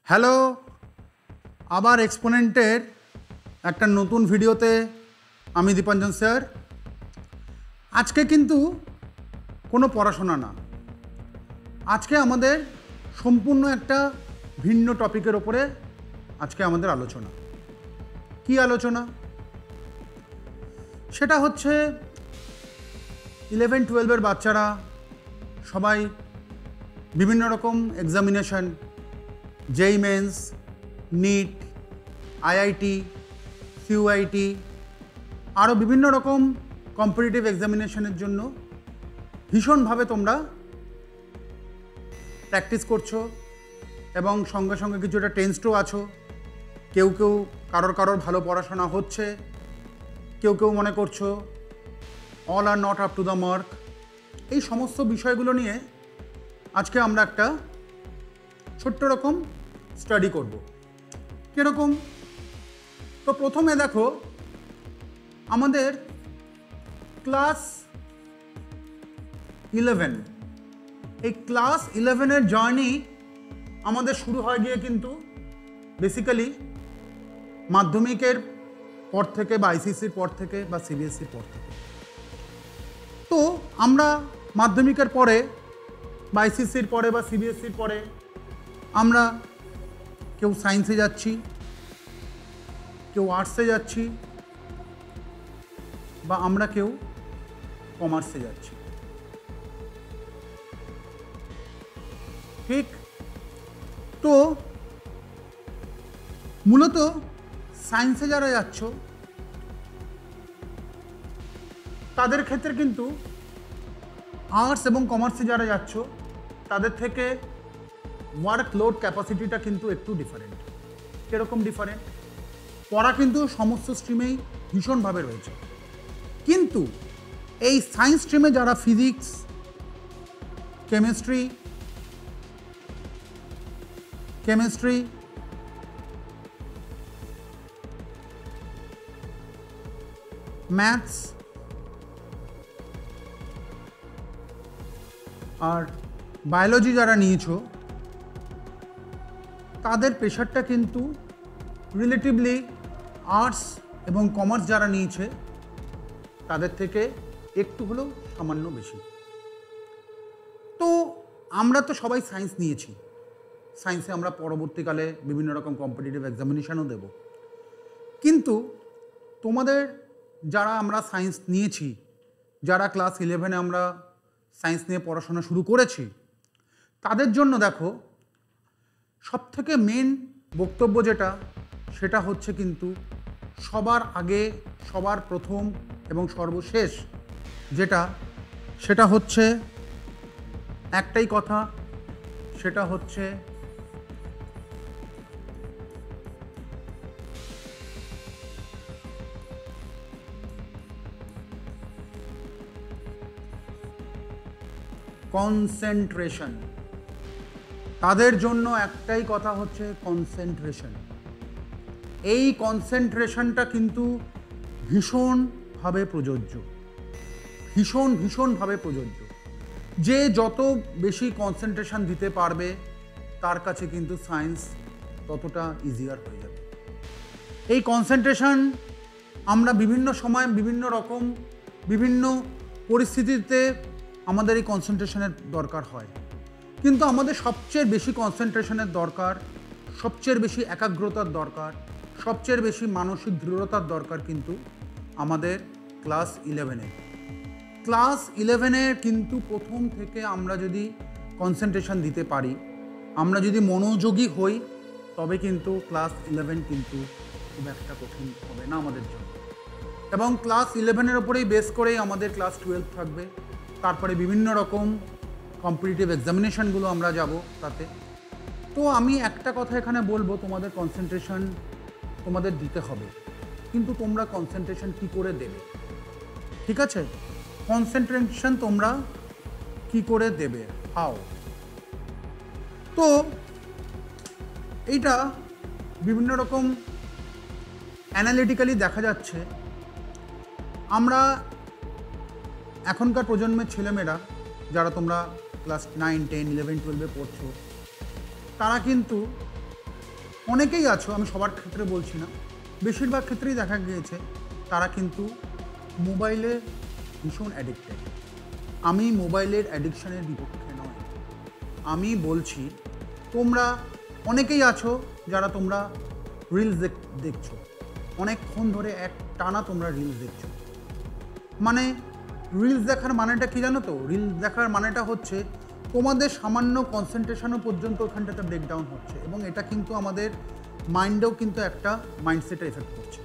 Hello, আবার এক্সপোনেন্টের একটা নতুন ভিডিওতে আমি দীপাঞ্জন স্যার। আজকে কিন্তু কোনো পড়াশোনা না, আজকে আমাদের সম্পূর্ণ একটা ভিন্ন টপিকের ওপরে আজকে আমাদের আলোচনা। কি আলোচনা? সেটা হচ্ছে 11-12-এর বাচ্চারা সবাই বিভিন্ন রকম এক্সামিনেশন, জেই মেন্স, নিট, আইআইটি, সিইউআইটি, আরও বিভিন্ন রকম কম্পিটিটিভ এক্সামিনেশনের জন্য ভীষণভাবে তোমরা প্র্যাকটিস করছো এবং সঙ্গে সঙ্গে কিছুটা টেন্সডও আছো। কেউ কেউ কারোর ভালো পড়াশোনা হচ্ছে, কেউ কেউ মনে করছো all are not up to the mark. এই সমস্ত বিষয়গুলো নিয়ে আজকে আমরা একটা ছোট্ট রকম স্টাডি করব। কীরকম? তো প্রথমে দেখো, আমাদের ক্লাস 11, এই ক্লাস 11-এর জার্নি আমাদের শুরু হয় গিয়ে কিন্তু বেসিক্যালি মাধ্যমিকের পর থেকে বা আইসিএসসির পর থেকে বা সিবিএসসির পর থেকে। তো আমরা মাধ্যমিকের পরে বা আইসিএসসির পরে বা সিবিএসসির পরে আমরা কেউ সায়েন্সে যাচ্ছি, কেউ আর্টসে যাচ্ছি, বা আমরা কেউ কমার্সে যাচ্ছি। ঠিক? তো মূলত সায়েন্সে যারা যাচ্ছ তাদের ক্ষেত্রে কিন্তু আর্টস এবং কমার্সে যারা যাচ্ছ তাদের থেকে ওয়ার্কলোড ক্যাপাসিটিটা কিন্তু একটু ডিফারেন্ট। কীরকম ডিফারেন্ট? পড়া কিন্তু সমস্ত স্ট্রিমেই ভীষণভাবে রয়েছে, কিন্তু এই সায়েন্স স্ট্রিমে যারা ফিজিক্স, কেমিস্ট্রি, ম্যাথস আর বায়োলজি যারা নিয়েছো তাদের প্রেশারটা কিন্তু রিলেটিভলি আর্টস এবং কমার্স যারা নিয়েছে তাদের থেকে একটু হলেও সামান্য বেশি। তো আমরা তো সবাই সায়েন্স নিয়েছি, সায়েন্সে আমরা পরবর্তীকালে বিভিন্ন রকম কম্পিটিটিভ এক্সামিনেশনও দেব, কিন্তু তোমাদের যারা আমরা সায়েন্স নিয়েছি, যারা ক্লাস 11-এ আমরা সায়েন্স নিয়ে পড়াশোনা শুরু করেছি, তাদের জন্য দেখো সবথেকে মেন বক্তব্য যেটা, সেটা হচ্ছে কিন্তু সবার আগে, সবার প্রথম এবং সর্বশেষ সেটা হচ্ছে একটাই কথা, সেটা হচ্ছে কনসেন্ট্রেশন। তাদের জন্য একটাই কথা হচ্ছে কনসেন্ট্রেশন। এই কনসেন্ট্রেশনটা কিন্তু ভীষণভাবে প্রযোজ্য, ভীষণভাবে প্রযোজ্য। যে যত বেশি কনসেন্ট্রেশন দিতে পারবে তার কাছে কিন্তু সায়েন্স ততটা ইজিয়ার হয়ে যাবে। এই কনসেন্ট্রেশন আমরা বিভিন্ন সময় বিভিন্ন পরিস্থিতিতে আমাদের এই কনসেন্ট্রেশনের দরকার হয়, কিন্তু আমাদের সবচেয়ে বেশি কনসেন্ট্রেশনের দরকার, সবচেয়ে বেশি একাগ্রতার দরকার, সবচেয়ে বেশি মানসিক দৃঢ়তার দরকার কিন্তু আমাদের ক্লাস 11-এ। ক্লাস 11-এর কিন্তু প্রথম থেকে আমরা যদি কনসেন্ট্রেশন দিতে পারি, আমরা যদি মনোযোগী হই, তবে কিন্তু ক্লাস 11 কিন্তু খুব একটা কঠিন হবে না আমাদের জন্য। এবং ক্লাস 11-এর ওপরেই বেস করেই আমাদের ক্লাস 12 থাকবে, তারপরে বিভিন্ন রকম কম্পিটিটিভ এক্সামিনেশনগুলো আমরা যাব তাতে। তো আমি একটা কথা এখানে বলবো, তোমাদের কনসেন্ট্রেশন তোমাদের দিতে হবে, কিন্তু তোমরা কনসেন্ট্রেশন কী করে দেবে? ঠিক আছে, কনসেন্ট্রেশন তোমরা কি করে দেবে, হাও? তো এইটা বিভিন্ন রকম অ্যানালিটিক্যালি দেখা যাচ্ছে। আমরা এখনকার প্রজন্মের ছেলেমেয়েরা যারা তোমরা ক্লাস 9, 10, 11, 12-এ পড়ছো, তারা কিন্তু অনেকেই আছো, আমি সবার ক্ষেত্রে বলছি না, বেশিরভাগ ক্ষেত্রেই দেখা গিয়েছে তারা কিন্তু মোবাইলে ভীষণ অ্যাডিক্টেড। আমি মোবাইলের অ্যাডিকশানের বিপক্ষে নয়, আমি বলছি তোমরা অনেকেই আছো যারা তোমরা রিলস দেখছো, অনেকক্ষণ ধরে এক টানা তোমরা রিলস দেখছো। মানে রিলস দেখার মানেটা কি জানো তো? রিলস দেখার মানেটা হচ্ছে তোমাদের সামান্য কনসেন্ট্রেশনও পর্যন্ত ওখানটাতে ব্রেকডাউন হচ্ছে, এবং এটা কিন্তু আমাদের মাইন্ডেও কিন্তু একটা মাইন্ডসেটে এফেক্ট করছে।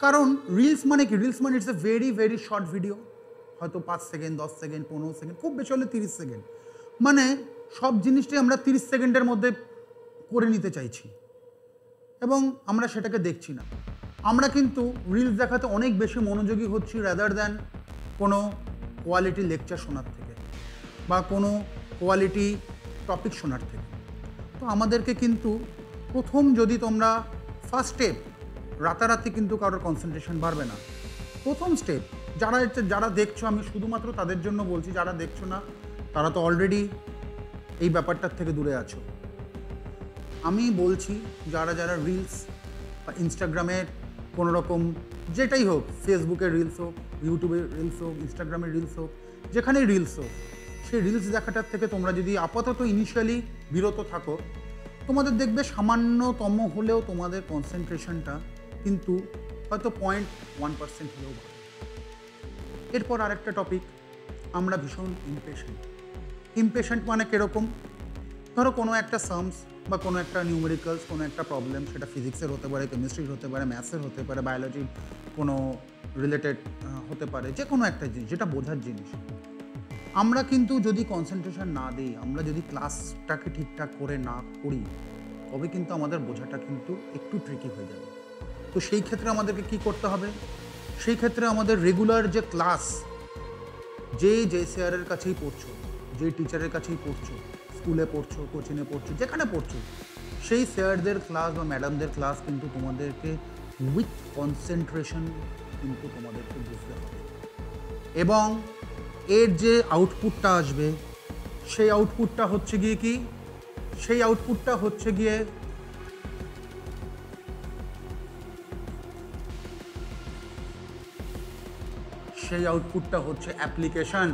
কারণ রিলস মানে কি? রিলস মানে it's a very very short video, হয়তো 5 সেকেন্ড, 10 সেকেন্ড, 15 সেকেন্ড, খুব বেশি হলে 30 সেকেন্ড। মানে সব জিনিসটাই আমরা 30 সেকেন্ডের মধ্যে করে নিতে চাইছি এবং আমরা সেটাকে দেখছি না। আমরা কিন্তু রিলস দেখাতে অনেক বেশি মনোযোগী হচ্ছি রাদার দ্যান কোনো কোয়ালিটি লেকচার শোনার থেকে বা কোনো কোয়ালিটি টপিক শোনার থেকে। তো আমাদেরকে কিন্তু প্রথম, যদি তোমরা ফার্স্ট স্টেপ, রাতারাতি কিন্তু কারোর কনসেন্ট্রেশন বাড়বে না। প্রথম স্টেপ, যারা দেখছো, আমি শুধুমাত্র তাদের জন্য বলছি, যারা দেখছো না তারা তো অলরেডি এই ব্যাপারটার থেকে দূরে আছো। আমি বলছি যারা রিলস বা ইনস্টাগ্রামের কোনো রকম, যেটাই হোক, ফেসবুকের রিলস হোক, ইউটিউবের রিলস হোক, ইনস্টাগ্রামের রিলস হোক, যেখানেই রিলস হোক, সেই রিলস দেখাটার থেকে তোমরা যদি আপাতত ইনিশিয়ালি বিরত থাকো, তোমাদের দেখবে সামান্যতম হলেও তোমাদের কনসেন্ট্রেশনটা কিন্তু হয়তো 0.1% হলেও বাড়ে। এরপর আরেকটা টপিক, আমরা ভীষণ ইমপেশেন্ট মানে কীরকম? ধরো কোনো একটা সামস বা কোনো একটা নিউমেরিক্যালস, কোনো একটা প্রবলেম, সেটা ফিজিক্সের হতে পারে, কেমিস্ট্রির হতে পারে, ম্যাথসের হতে পারে, বায়োলজির কোনো রিলেটেড হতে পারে, যে কোনো একটা জিনিস যেটা বোঝার জিনিস, আমরা কিন্তু যদি কনসেন্ট্রেশন না দিই, আমরা যদি ক্লাসটাকে ঠিকঠাক করে না করি, তবে কিন্তু আমাদের বোঝাটা কিন্তু একটু ট্রিকি হয়ে যাবে। তো সেই ক্ষেত্রে আমাদেরকে কি করতে হবে? সেই ক্ষেত্রে আমাদের রেগুলার যে ক্লাস, যে স্যারের কাছেই পড়ছো, যে টিচারের কাছেই পড়ছো, স্কুলে পড়ছো, কোচিংয়ে পড়ছো, যেখানে পড়ছো, সেই স্যারদের ক্লাস বা ম্যাডামদের ক্লাস কিন্তু তোমাদেরকে উইথ কনসেন্ট্রেশন কিন্তু তোমাদেরকে বুঝতে হবে। এবং এর যে আউটপুটটা আসবে, সেই আউটপুটটা হচ্ছে গিয়ে কি? সেই আউটপুটটা হচ্ছে গিয়ে অ্যাপ্লিকেশন।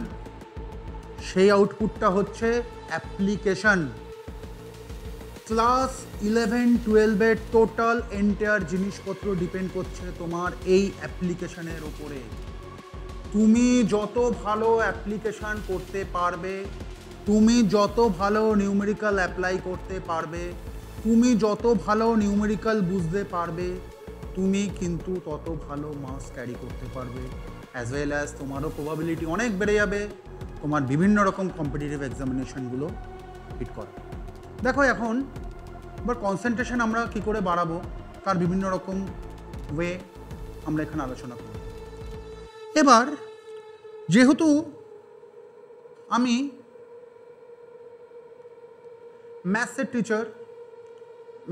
সেই আউটপুটটা হচ্ছে অ্যাপ্লিকেশন। ক্লাস 11-12-এর টোটাল এন্টায়ার জিনিসপত্র ডিপেন্ড করছে তোমার এই অ্যাপ্লিকেশনের ওপরে। তুমি যত ভালো অ্যাপ্লিকেশন করতে পারবে, তুমি যত ভালো নিউমেরিক্যাল অ্যাপ্লাই করতে পারবে, তুমি যত ভালো নিউমেরিক্যাল বুঝতে পারবে, তুমি কিন্তু তত ভালো মার্কস ক্যারি করতে পারবে, অ্যাজ ওয়েল অ্যাজ তোমারও প্রবাবিলিটি অনেক বেড়ে যাবে তোমার বিভিন্ন রকম কম্পিটিটিভ এক্সামিনেশনগুলো হিট করা। দেখো, এখন এবার কনসেন্ট্রেশন আমরা কী করে বাড়াবো তার বিভিন্ন রকম ওয়ে আমরা এখানে আলোচনা করব। এবার যেহেতু আমি ম্যাথসের টিচার,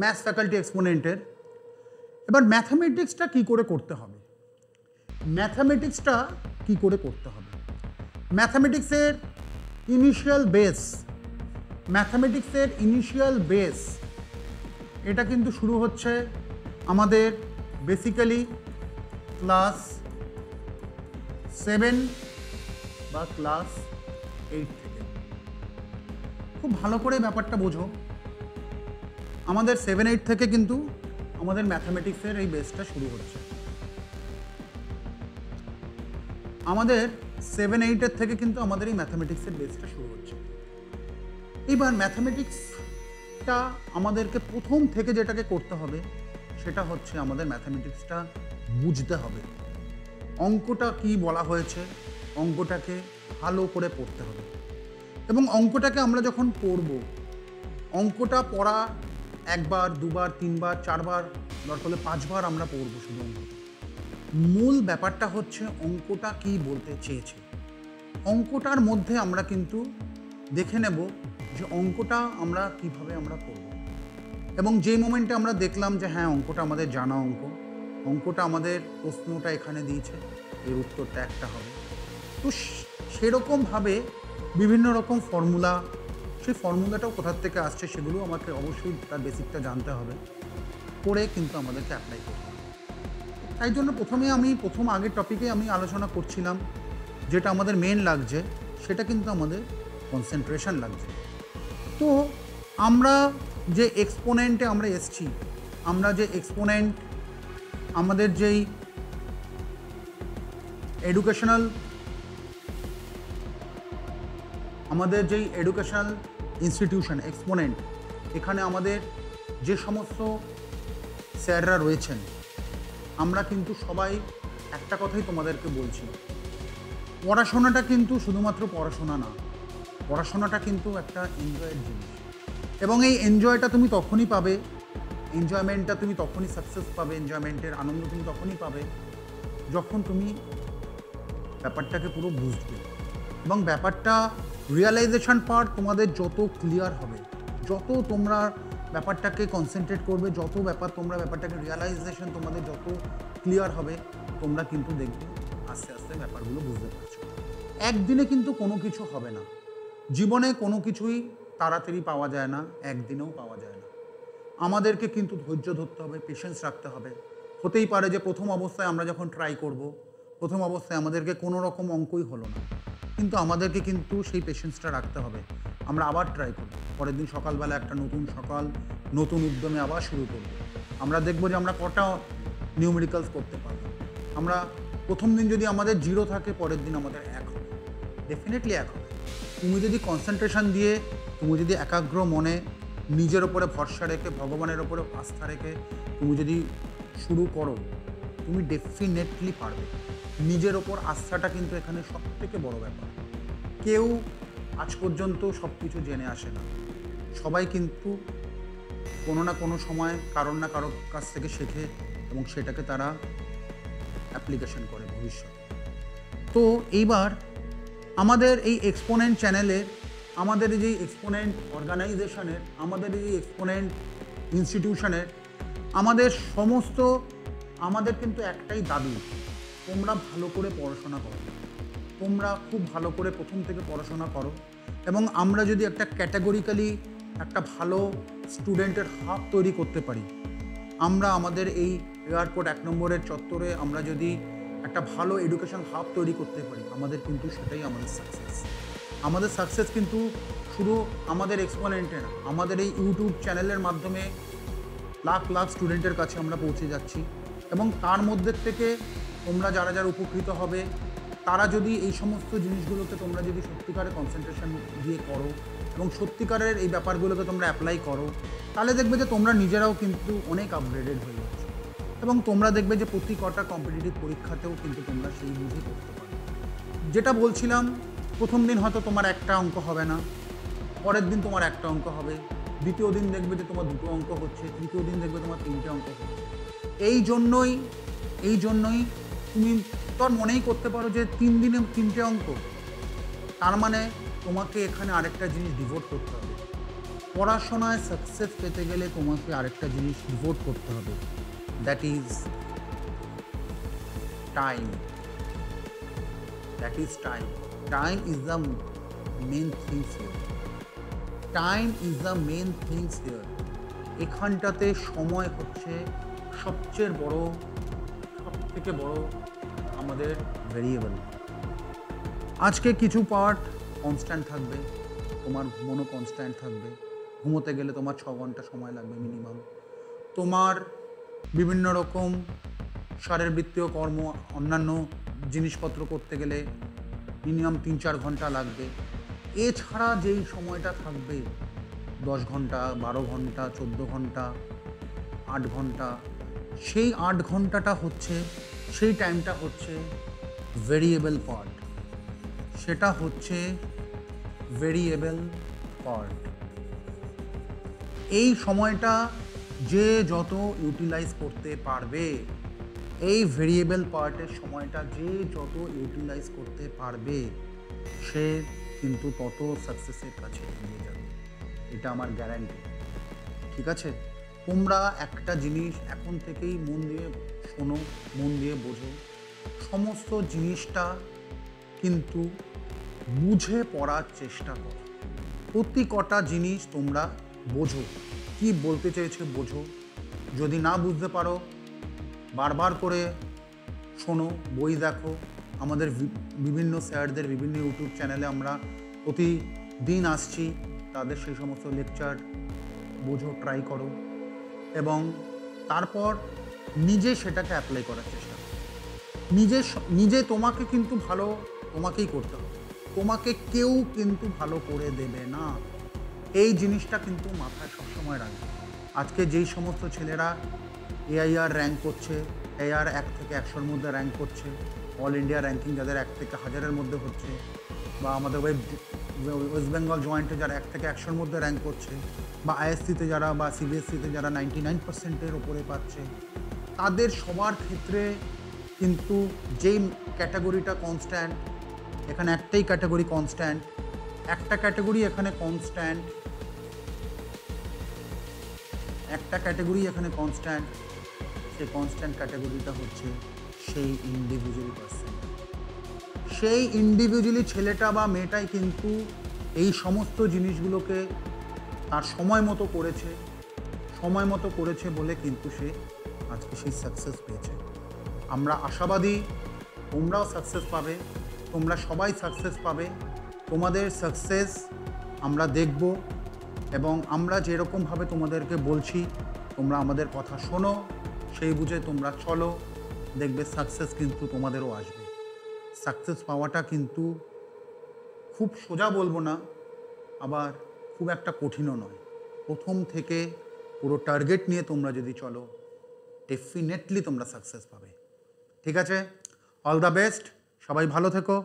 ম্যাথস ফ্যাকাল্টি এক্সপোনেন্টের, এবার ম্যাথামেটিক্সটা কী করে করতে হবে, ম্যাথামেটিক্সের ইনিশিয়াল বেস, এটা কিন্তু শুরু হচ্ছে আমাদের বেসিক্যালি ক্লাস 7 বা ক্লাস 8 থেকে। খুব ভালো করে ব্যাপারটা বোঝো, আমাদের 7-8 থেকে কিন্তু আমাদের ম্যাথামেটিক্সের এই বেসটা শুরু হচ্ছে। আমাদের 7-8-এর থেকে কিন্তু আমাদের এই ম্যাথামেটিক্সের বেসটা শুরু হচ্ছে। এইবার ম্যাথামেটিক্সটা আমাদেরকে প্রথম থেকে যেটাকে করতে হবে, সেটা হচ্ছে আমাদের ম্যাথামেটিক্সটা বুঝতে হবে। অঙ্কটা কি বলা হয়েছে, অঙ্কটাকে ভালো করে পড়তে হবে। এবং অঙ্কটাকে আমরা যখন পড়ব, অঙ্কটা পড়া 1 বার, 2 বার, 3 বার, 4 বার, দরকার হলে 5 বার আমরা পড়ব শুধু অঙ্কটা। মূল ব্যাপারটা হচ্ছে অঙ্কটা কি বলতে চেয়েছে। অঙ্কটার মধ্যে আমরা কিন্তু দেখে নেব যে অঙ্কটা আমরা কিভাবে আমরা করব। এবং যে মোমেন্টে আমরা দেখলাম যে হ্যাঁ, অঙ্কটা আমাদের জানা অঙ্কটা আমাদের প্রশ্নটা এখানে দিয়েছে, এর উত্তরটা একটা হবে, তো সেরকমভাবে বিভিন্ন রকম ফর্মুলা, সেই ফর্মুলাটাও কোথার থেকে আসছে সেগুলো আমাকে অবশ্যই তার বেসিকটা জানতে হবে, করে কিন্তু আমাদেরকে অ্যাপ্লাই করতে হবে। তাই জন্য আমি প্রথম আগের টপিকে আমি আলোচনা করছিলাম, যেটা আমাদের মেন লাগছে সেটা কিন্তু আমাদের কনসেন্ট্রেশন লাগছে। তো আমরা যে এক্সপোনেন্টে আমরা এসছি, আমরা যে এক্সপোনেন্ট আমাদের যেই এডুকেশনাল ইনস্টিটিউশন এক্সপোনেন্ট, এখানে আমাদের যে সমস্ত স্যাররা রয়েছেন, আমরা কিন্তু সবাই একটা কথাই তোমাদেরকে বলছি, পড়াশোনাটা কিন্তু শুধুমাত্র পড়াশোনা না, পড়াশোনাটা কিন্তু একটা এনজয়ের জিনিস। এবং এই এনজয়টা তুমি তখনই পাবে, এনজয়মেন্টটা তুমি তখনই সাকসেস পাবে, এনজয়মেন্টের আনন্দ তুমি তখনই পাবে যখন তুমি ব্যাপারটাকে পুরো বুঝবে। এবং ব্যাপারটা রিয়ালাইজেশন পার্ট তোমাদের যত ক্লিয়ার হবে, যত তোমরা ব্যাপারটাকে কনসেন্ট্রেট করবে, যত তোমরা ব্যাপারটাকে রিয়ালাইজেশন তোমাদের যত ক্লিয়ার হবে, তোমরা কিন্তু দেখবে আস্তে আস্তে ব্যাপারগুলো বুঝতে পারছো। একদিনে কিন্তু কোনো কিছু হবে না, জীবনে কোনো কিছুই তাড়াতাড়ি পাওয়া যায় না, একদিনেও পাওয়া যায় না। আমাদেরকে কিন্তু ধৈর্য ধরতে হবে, পেশেন্স রাখতে হবে। হতেই পারে যে প্রথম অবস্থায় আমরা যখন ট্রাই করব, প্রথম অবস্থায় আমাদেরকে কোনো রকম অঙ্কই হলো না, কিন্তু আমাদেরকে কিন্তু সেই পেশেন্সটা রাখতে হবে। আমরা আবার ট্রাই করব, পরের দিন সকালবেলা একটা নতুন সকাল, নতুন উদ্যমে আবার শুরু করব। আমরা দেখব যে আমরা কটা নিউমেরিক্যালস করতে পারব। আমরা প্রথম দিন যদি আমাদের 0 থাকে, পরের দিন আমাদের 1 হবে, ডেফিনেটলি 1 হবে। তুমি যদি কনসেন্ট্রেশন দিয়ে, তুমি যদি একাগ্র মনে নিজের ওপরে ভরসা রেখে, ভগবানের ওপরে আস্থা রেখে তুমি যদি শুরু করো, তুমি ডেফিনেটলি পারবে। নিজের ওপর আস্থাটা কিন্তু এখানে সবথেকে বড় ব্যাপার। কেউ আজ পর্যন্ত সব কিছু জেনে আসে না, সবাই কিন্তু কোনো না কোনো সময় কারোর না কারোর কাছ থেকে শেখে এবং সেটাকে তারা অ্যাপ্লিকেশন করে ভবিষ্যতে। তো এইবার আমাদের এই এক্সপোনেন্ট চ্যানেলের, আমাদের এই যে এক্সপোনেন্ট অর্গানাইজেশনের, আমাদের এই এক্সপোনেন্ট ইনস্টিটিউশনের, আমাদের কিন্তু একটাই দাবি, তোমরা ভালো করে পড়াশোনা করো, তোমরা খুব ভালো করে প্রথম থেকে পড়াশোনা করো। এবং আমরা যদি একটা ক্যাটাগরিক্যালি একটা ভালো স্টুডেন্টের হাব তৈরি করতে পারি, আমরা আমাদের এই এয়ারপোর্ট 1 নম্বরের চত্বরে আমরা যদি একটা ভালো এডুকেশন হাব তৈরি করতে পারি, আমাদের কিন্তু সেটাই আমাদের সাকসেস। আমাদের সাকসেস কিন্তু শুধু আমাদের এক্সপোনেন্টে না, আমাদের এই ইউটিউব চ্যানেলের মাধ্যমে লাখ লাখ স্টুডেন্টের কাছে আমরা পৌঁছে যাচ্ছি। এবং তার মধ্যে থেকে তোমরা যারা যারা উপকৃত হবে, তারা যদি এই সমস্ত জিনিসগুলোকে তোমরা যদি সত্যিকারে কনসেন্ট্রেশন দিয়ে করো এবং সত্যিকারের এই ব্যাপারগুলোকে তোমরা অ্যাপ্লাই করো, তাহলে দেখবে যে তোমরা নিজেরাও কিন্তু অনেক আপগ্রেডেড হয়ে যাচ্ছ। এবং তোমরা দেখবে যে প্রতি কটা কম্পিটিটিভ পরীক্ষাতেও কিন্তু তোমরা সেই বুঝে করতে পারো। যেটা বলছিলাম, প্রথম দিন হয়তো তোমার একটা অঙ্ক হবে না, পরের দিন তোমার একটা অঙ্ক হবে, দ্বিতীয় দিন দেখবে যে তোমার 2টো অঙ্ক হচ্ছে, তৃতীয় দিন দেখবে তোমার 3টে অঙ্ক হচ্ছে। এই জন্যই তুমি তো মনেই করতে পারো যে 3 দিনে 3টে অঙ্ক, তার মানে তোমাকে এখানে আরেকটা জিনিস ডিভোট করতে হবে। পড়াশোনায় সাকসেস পেতে গেলে তোমাকে আরেকটা জিনিস ডিভোট করতে হবে, that is time. Time is the main things here. Time is the main things here. এখানটাতে সময় হচ্ছে সবথেকে বড় আমাদের ভেরিয়েবল। আজকে কিছু পার্ট কনস্ট্যান্ট থাকবে, তোমার ঘুমানো কনস্ট্যান্ট থাকবে, ঘুমোতে গেলে তোমার 6 ঘন্টা সময় লাগবে মিনিমাম, তোমার বিভিন্ন রকম শারীরবৃত্তীয় কর্ম, অন্যান্য জিনিসপত্র করতে গেলে মিনিমাম 3-4 ঘন্টা লাগবে। এছাড়া যেই সময়টা থাকবে 10 ঘন্টা, 12 ঘন্টা, 14 ঘন্টা, 8 ঘন্টা, সেই 8 ঘন্টাটা হচ্ছে, সেই টাইমটা হচ্ছে ভেরিয়েবল পার্ট। সেটা হচ্ছে ভেরিয়েবল পার্ট। এই সময়টা যে যত ইউটিলাইজ করতে পারবে, এই ভেরিয়েবল পার্টের সময়টা যে যত ইউটিলাইজ করতে পারবে, সে কিন্তু তত সাকসেসের কাছে এগিয়ে যাবে, এটা আমার গ্যারান্টি। ঠিক আছে, তোমরা একটা জিনিস এখন থেকেই মন দিয়ে শোনো, মন দিয়ে বোঝো, সমস্ত জিনিসটা কিন্তু বুঝে পড়ার চেষ্টা করো। প্রতি কটা জিনিস তোমরা বোঝো, কি বলতে চেয়েছে বোঝো। যদি না বুঝতে পারো বারবার করে শোনো, বই দেখো। আমাদের বিভিন্ন স্যারদের বিভিন্ন ইউটিউব চ্যানেলে আমরা প্রতিদিন আসছি, তাদের সেই সমস্ত লেকচার বোঝো, ট্রাই করো এবং তারপর নিজে সেটাকে অ্যাপ্লাই করার চেষ্টা করো। নিজে তোমাকে কিন্তু ভালো তোমাকেই করতে হবে, তোমাকে কেউ কিন্তু ভালো করে দেবে না। এই জিনিসটা কিন্তু মাথায় সবসময় রাখবে। আজকে যেই সমস্ত ছেলেরা এআইআর র্যাঙ্ক করছে, এআইআর 1 থেকে 100-র মধ্যে র্যাঙ্ক করছে, অল ইন্ডিয়া র্যাঙ্কিং যাদের 1 থেকে 1000-এর মধ্যে হচ্ছে, বা আমাদের ওয়েস্ট বেঙ্গল জয়েন্টে যারা 1 থেকে 100-র মধ্যে র্যাঙ্ক করছে, বা আইএসসিতে যারা বা সিবিএসসিতে যারা 99%-এর ওপরে পাচ্ছে, তাদের সবার ক্ষেত্রে কিন্তু যেই ক্যাটাগরিটা কনস্ট্যান্ট, এখানে একটাই ক্যাটাগরি কনস্ট্যান্ট, একটা ক্যাটাগরি এখানে কনস্ট্যান্ট, একটা ক্যাটাগরি এখানে কনস্ট্যান্ট। সেই কনস্ট্যান্ট ক্যাটাগরিটা হচ্ছে সেই ইন্ডিভিজুয়াল পার্সন। সেই ইন্ডিভিজুয়ালি ছেলেটা বা মেয়েটাই কিন্তু এই সমস্ত জিনিসগুলোকে তার সময় মতো করেছে বলে কিন্তু সে আজকে সেই সাকসেস পেয়েছে। আমরা আশাবাদী তোমরাও সাকসেস পাবে, তোমরা সবাই সাকসেস পাবে। তোমাদের সাকসেস আমরা দেখব এবং আমরা যেরকমভাবে তোমাদেরকে বলছি তোমরা আমাদের কথা শোনো, সেই বুঝে তোমরা চলো, দেখবে সাকসেস কিন্তু তোমাদেরও আসবে। সাকসেস পাওয়াটা কিন্তু খুব সোজা বলবো না, আবার খুব একটা কঠিনও নয়। প্রথম থেকে পুরো টার্গেট নিয়ে তোমরা যদি চলো, ডেফিনেটলি তোমরা সাকসেস পাবে। ঠিক আছে, অল দ্য বেস্ট, সবাই ভালো থেকো।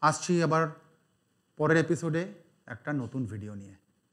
আসছি আবার পরের এপিসোডে একটা নতুন ভিডিও নিয়ে।